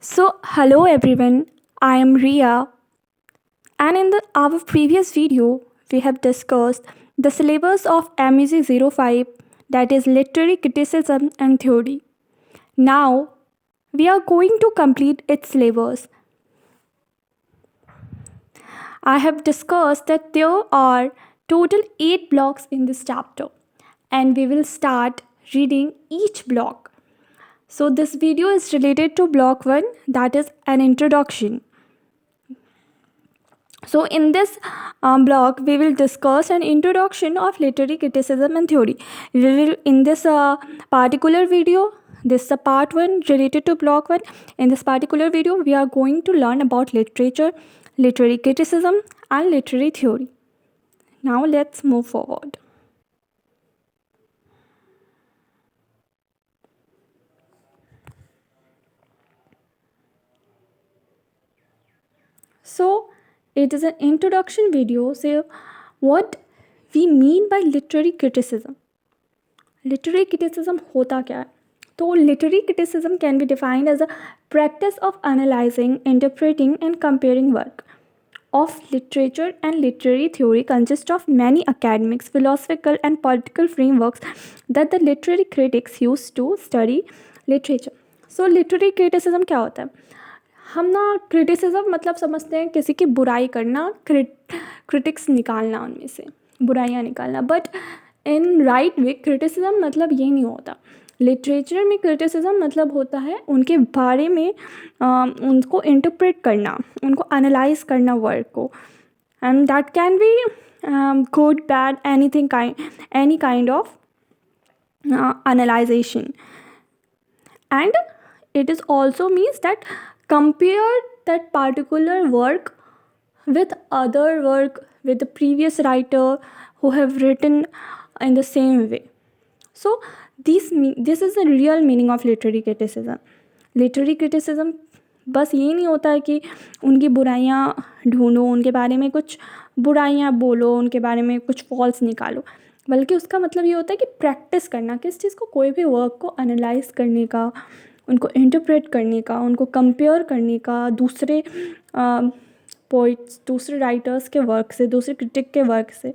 Hello everyone, I am Ria, and in our previous video, we have discussed the syllabus of MEC 05, that is Literary Criticism and Theory. Now, we are going to complete its syllabus. I have discussed that there are total 8 blocks in this chapter, and we will start reading each block. So, this video is related to block 1, that is an introduction. So, in this blog, we will discuss an introduction of literary criticism and theory. We will, in this particular video, this is a part 1 related to block 1. In this particular video, we are going to learn about literature, literary criticism, and literary theory. Now, let's move forward. So, it is an introduction video. So, what we mean by literary criticism. Literary criticism होता क्या है? तो literary criticism can be defined as a practice of analyzing, interpreting, and comparing work of literature, and literary theory consists of many academic, philosophical, and political frameworks that the literary critics use to study literature. So literary criticism क्या होता है? हम ना criticism मतलब समझते हैं किसी की बुराई करना, क्रिटिक्स निकालना, उनमें से बुराइयाँ निकालना. But in right way criticism मतलब ये नहीं होता. लिटरेचर में क्रिटिसिज्म मतलब होता है उनके बारे में उनको इंटरप्रेट करना, उनको एनालाइज करना वर्क को. And that can be good, bad, any kind of analyzation. And it is also means that compare that particular work with other work, with the previous writer who have written in the same way. So this is the real meaning of literary criticism. Literary criticism बस ये नहीं होता है कि उनकी बुराइयाँ ढूंढो, उनके बारे में कुछ बुराइयाँ बोलो, उनके बारे में कुछ फॉल्स निकालो, बल्कि उसका मतलब ये होता है कि प्रैक्टिस करना, किस चीज़ को, कोई भी वर्क को एनालाइज करने का, उनको इंटरप्रेट करने का, उनको कंपेयर करने का दूसरे पोइट्स, दूसरे राइटर्स के वर्क से, दूसरे क्रिटिक के वर्क से.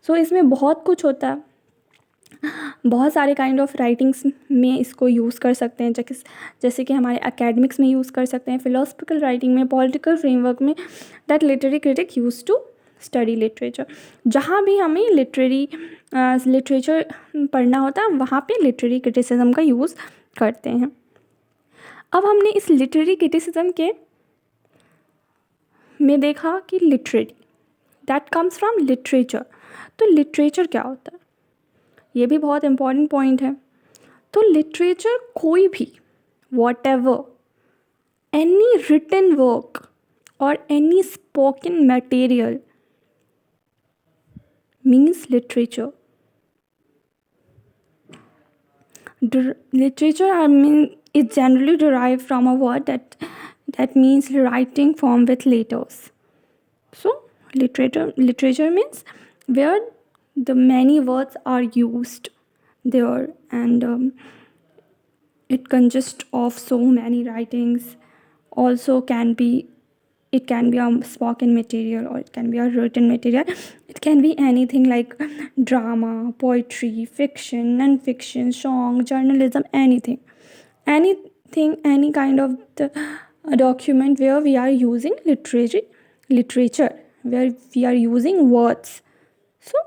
सो इसमें बहुत कुछ होता है. बहुत सारे काइंड ऑफ राइटिंग्स में इसको यूज़ कर सकते हैं, जैसे कि हमारे एकेडमिक्स में यूज़ कर सकते हैं, फिलोसफिकल राइटिंग में, पॉलिटिकल फ्रेमवर्क में, that literary critic use to study literature. जहाँ भी हमें लिटरेचर पढ़ना होता है वहाँ पे लिटरेरी क्रिटिसिज्म का यूज़ करते हैं. अब हमने इस लिटरेरी क्रिटिसिज्म के में देखा कि literary that comes from literature. तो लिटरेचर क्या होता है, ये भी बहुत इम्पॉर्टेंट पॉइंट है. तो लिटरेचर कोई भी, whatever, any written work और any spoken material means literature. Literature is generally derived from a word that means writing form with letters. So literature means where the many words are used there, and it consists of so many writings. Also it can be a spoken material or it can be a written material. It can be anything like drama, poetry, fiction, non-fiction, song, journalism, anything, any kind of the document where we are using literature, where we are using words. So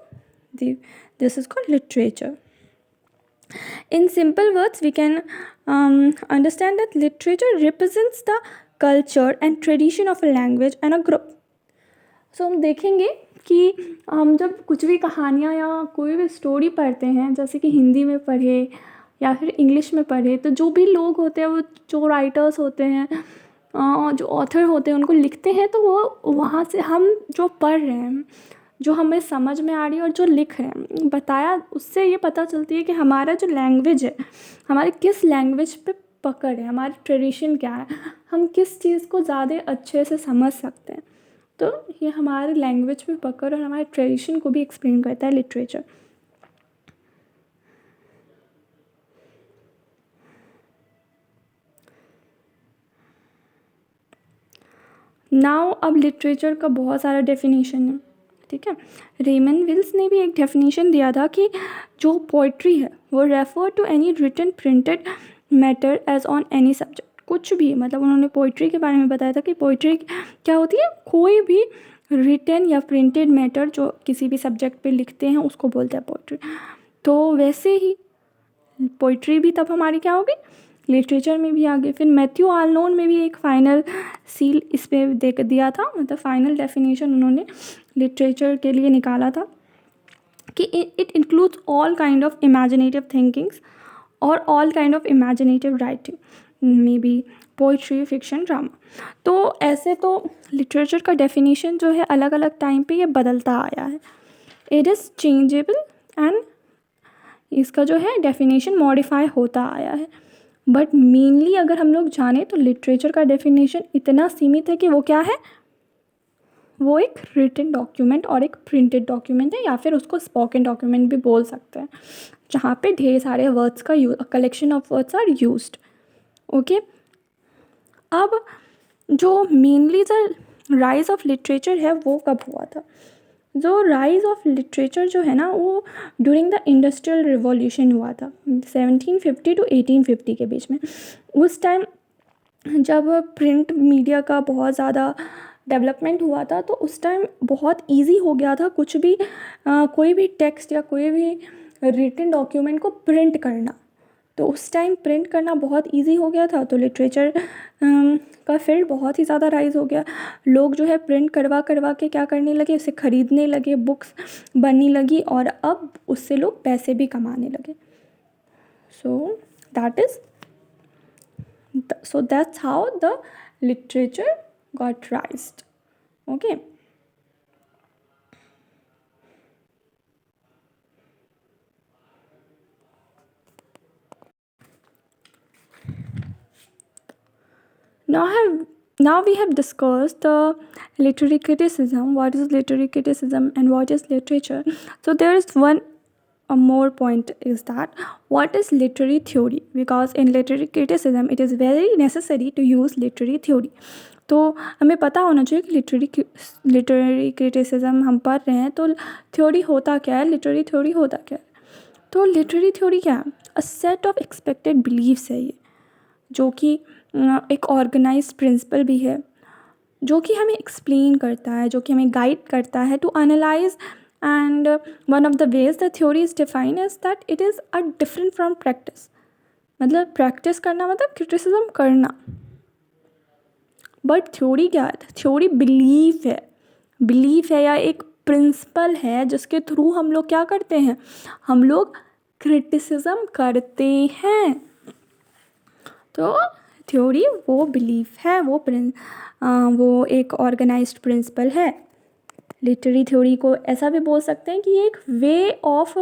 this is called literature. In simple words, we can understand that literature represents the culture and tradition of a language and a group. So हम देखेंगे कि हम जब कुछ भी कहानियाँ या कोई भी स्टोरी पढ़ते हैं, जैसे कि हिंदी में पढ़े या फिर इंग्लिश में पढ़े, तो जो भी लोग होते हैं, वो जो राइटर्स होते हैं, जो ऑथर होते हैं, उनको लिखते हैं, तो वो वहाँ से हम जो पढ़ रहे हैं, जो हमें समझ में आ रही है और जो लिख रहे हैं, बताया, उससे ये पता चलती है कि हमारा जो लैंग्वेज है, हमारे किस लैंग्वेज पे पकड़ है, हमारी ट्रेडिशन क्या है, हम किस चीज़ को ज़्यादा अच्छे से समझ सकते हैं. तो ये हमारे लैंग्वेज पे पकड़ और हमारे ट्रेडिशन को भी एक्सप्लेन करता है लिटरेचर. नाउ अब लिटरेचर का बहुत सारा डेफिनेशन है, ठीक है। रेमन विल्स ने भी एक डेफिनेशन दिया था कि जो पोइट्री है वो refer to any written printed matter as on any subject. कुछ भी, मतलब उन्होंने पोइट्री के बारे में बताया था कि पोइट्री क्या होती है, कोई भी रिटन या प्रिंटेड मैटर जो किसी भी सब्जेक्ट पे लिखते हैं उसको बोलते हैं पोइट्री। तो वैसे ही पोइट्री भी तब हमारी क्या होगी, लिटरेचर में भी आ गई। फिर मैथ्यू आर्नोल्ड में भी एक फाइनल सील इस पे दे दिया था, मतलब फाइनल डेफिनेशन उन्होंने लिटरेचर के लिए निकाला था कि it includes all kind of imaginative thinkings और all kind of imaginative writing, maybe poetry, fiction, drama. तो ऐसे तो लिटरेचर का डेफिनेशन जो है अलग अलग टाइम पे ये बदलता आया है, इट इज़ चेंजेबल एंड इसका जो है डेफिनेशन मॉडिफाई होता आया है। बट मेनली अगर हम लोग जाने तो लिटरेचर का डेफिनेशन इतना सीमित है कि वो क्या है, वो एक रिटन डॉक्यूमेंट और एक प्रिंटेड डॉक्यूमेंट है, या फिर उसको स्पोकन डॉक्यूमेंट भी बोल सकते हैं, जहाँ पे ढेर सारे वर्ड्स का collection of words are used. Okay, अब जो mainly the rise of literature है वो कब हुआ था? जो राइज ऑफ लिटरेचर जो है ना वो ड्यूरिंग द इंडस्ट्रियल रिवॉल्यूशन हुआ था 1750 टू 1850 के बीच में। उस टाइम जब प्रिंट मीडिया का बहुत ज़्यादा डेवलपमेंट हुआ था तो उस टाइम बहुत इजी हो गया था कुछ भी कोई भी टेक्स्ट या कोई भी रिटन डॉक्यूमेंट को प्रिंट करना। तो उस टाइम प्रिंट करना बहुत इजी हो गया था, तो लिटरेचर का फील्ड बहुत ही ज़्यादा राइज हो गया। लोग जो है प्रिंट करवा करवा के क्या करने लगे, उसे ख़रीदने लगे, बुक्स बनने लगी और अब उससे लोग पैसे भी कमाने लगे। सो that's how the literature got raised. Okay. Now we have discussed the literary criticism, what is literary criticism and what is literature. So there is one a more point is that what is literary theory, because in literary criticism it is very necessary to use literary theory. तो हमें पता होना चाहिए कि literary criticism हम पढ़ रहे हैं तो थ्योरी होता क्या है, लिटरेरी थ्योरी होता क्या है। तो लिटरेरी थ्योरी क्या है, a set of expected believes है ये, जो कि एक ऑर्गेनाइज्ड प्रिंसिपल भी है, जो कि हमें एक्सप्लेन करता है, जो कि हमें गाइड करता है to analyse. And one of the ways the theory is define is that it is a different from practice. मतलब प्रैक्टिस करना मतलब क्रिटिसिज्म करना, बट थ्योरी क्या है, थ्योरी बिलीफ है या एक प्रिंसिपल है जिसके थ्रू हम लोग क्या करते हैं, हम लोग क्रिटिसिज्म करते हैं। तो थ्योरी वो बिलीफ है, वो एक ऑर्गेनाइज्ड प्रिंसिपल है। लिटरेरी थ्योरी को ऐसा भी बोल सकते हैं कि एक way of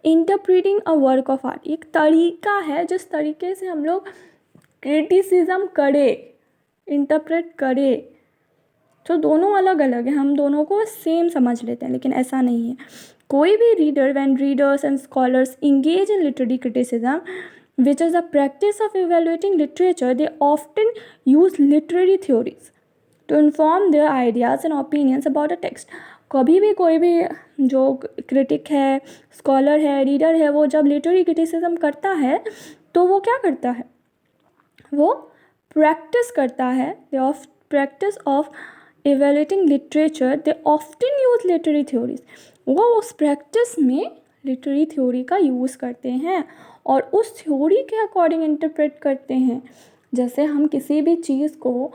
interpreting a work of art, एक तरीका है जिस तरीके से हम लोग क्रिटिसिज्म करें, इंटरप्रेट करें। तो दोनों अलग अलग है, हम दोनों को सेम समझ लेते हैं, लेकिन ऐसा नहीं है। कोई भी reader, when readers and scholars engage in literary criticism which is the practice of evaluating literature, they often use literary theories to inform their ideas and opinions about a text. कभी भी कोई भी जो क्रिटिक है, scholar है, reader है, वो जब लिटरेरी क्रिटिसिज्म करता है तो वो क्या करता है, वो प्रैक्टिस करता है, practice of evaluating literature, they often use literary theories. वो उस प्रैक्टिस में लिटरेरी थ्योरी का यूज़ करते हैं और उस थ्योरी के अकॉर्डिंग इंटरप्रेट करते हैं। जैसे हम किसी भी चीज़ को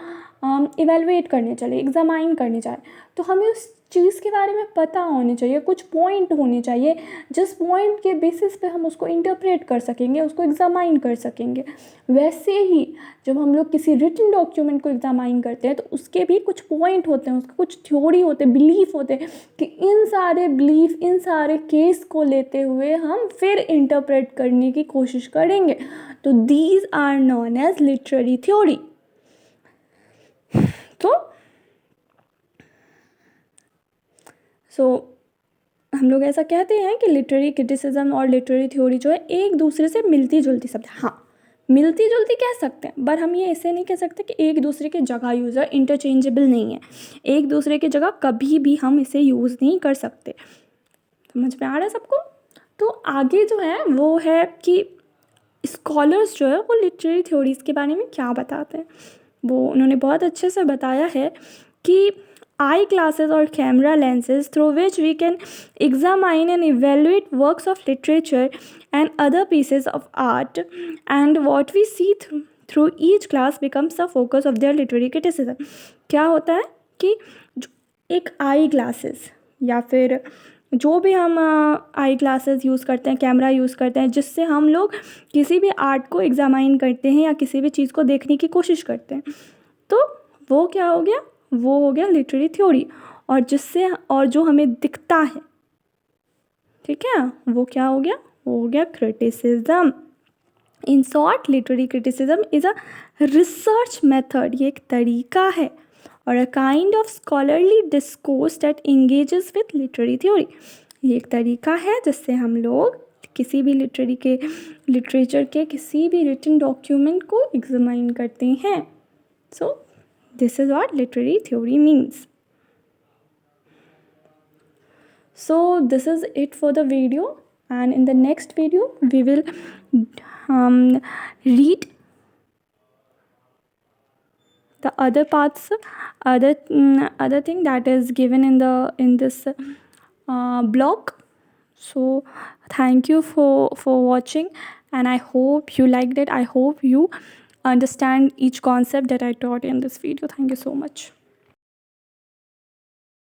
इवेलुएट करने चले, एग्जामाइन करने जाए, तो हमें उस चीज़ के बारे में पता होनी चाहिए, कुछ पॉइंट होने चाहिए जिस पॉइंट के बेसिस पे हम उसको इंटरप्रेट कर सकेंगे, उसको एग्जामाइन कर सकेंगे। वैसे ही जब हम लोग किसी रिटन डॉक्यूमेंट को एग्जामाइन करते हैं तो उसके भी कुछ पॉइंट होते हैं, उसके कुछ थ्योरी होते हैं, बिलीफ होते हैं कि इन सारे बिलीफ, इन सारे केस को लेते हुए हम फिर इंटरप्रेट करने की कोशिश करेंगे। तो these are known as literary theory. तो हम लोग ऐसा कहते हैं कि लिटरेरी क्रिटिसिज्म और लिटरेरी थ्योरी जो है एक दूसरे से मिलती जुलती शब्द, हाँ मिलती जुलती कह सकते हैं, पर हम ये ऐसे नहीं कह सकते कि एक दूसरे के जगह यूज़ है, इंटरचेंजेबल नहीं है, एक दूसरे के जगह कभी भी हम इसे यूज़ नहीं कर सकते। समझ में आ रहा है सबको? तो आगे जो है वो है कि स्कॉलर्स जो है वो लिटरेरी थ्योरीज़ के बारे में क्या बताते हैं। वो उन्होंने बहुत अच्छे से बताया है कि आई ग्लासेस और camera lenses through which we can examine and evaluate works of literature and other pieces of art, and what we see through each glass becomes the focus of their literary criticism। क्या होता है कि एक eye glasses या फिर जो भी हम आई ग्लासेस यूज़ करते हैं, कैमरा यूज़ करते हैं, जिससे हम लोग किसी भी आर्ट को एग्जामाइन करते हैं या किसी भी चीज़ को देखने की कोशिश करते हैं, तो वो क्या हो गया, वो हो गया लिटरेरी थ्योरी। और जिससे और जो हमें दिखता है, ठीक है, वो क्या हो गया, वो हो गया criticism. In short, literary criticism is a research method, ये एक तरीका है, और a kind of scholarly discourse that engages with literary theory. ये एक तरीका है जिससे हम लोग किसी भी लिटरेचर के किसी भी रिटन डॉक्यूमेंट को एग्जामाइन करते हैं। सो this is what literary theory means. So this is it for the video, and in the next video we will read the other parts, other thing that is given in this blog. So thank you for watching, and I hope you liked it. I hope you understand each concept that I taught in this video. Thank you so much.